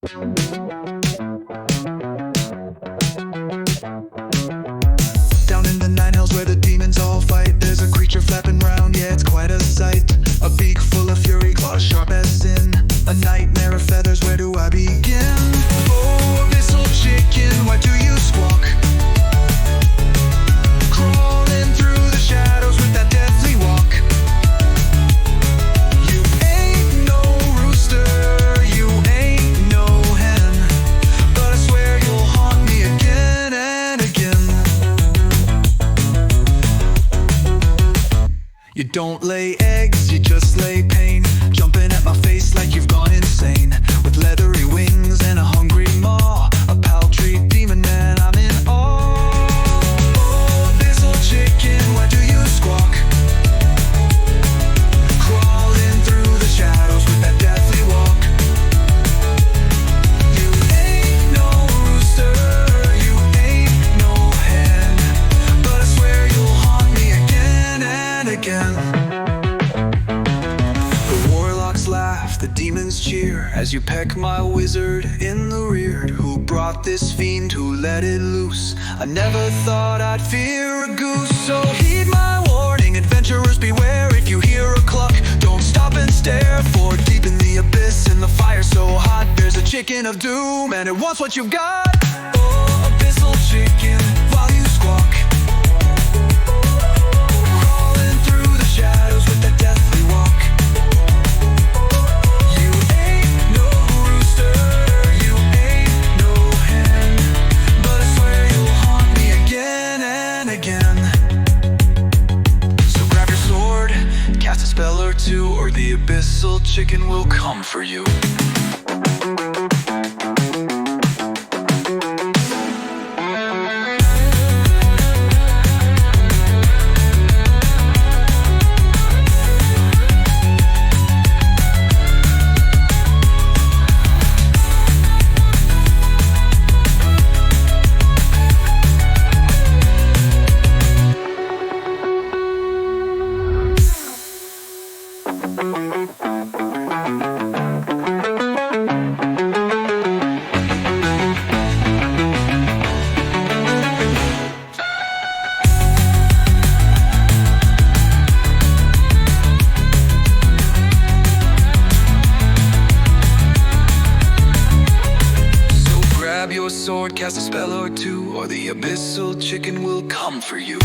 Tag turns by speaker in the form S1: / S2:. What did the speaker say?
S1: Down in the nine hells where the demons all fight, there's a creature flapping round, yeah, it's quite a sight. A beak full of fury, claws sharp as sin, a nightmare of feathers, where do I begin? Oh, abyssal chicken, why do you squawk? Crawling through the shadows with that deathly walk. You ain't no rooster, you ain't no hen, but I swear you'll haunt me again and again. You don't lay eggs, you just lay pain, jumping at my face like you've gone insane. With leathery wings and a hungry maw, a paltry demon, and I'm in awe. Oh, abyssal chicken, why do you squawk? Crawling through the shadows with that deathly walk. You ain't no rooster, you ain't no hen, but I swear you'll haunt me again and again. Laugh, the demons cheer as you peck my wizard in the rear. Who brought this fiend, who let it loose? I never thought I'd fear a goose. So heed my warning, adventurers beware. If you hear a cluck, don't stop and stare, for deep in the abyss, in the fire so hot, there's a chicken of doom, and it wants what you've got. Oh, abyssal chicken, while you squawk, crawling through the shadows with that deathly walk. Or the abyssal chicken will come for you. Grab your sword, cast a spell or two, or the abyssal chicken will come for you.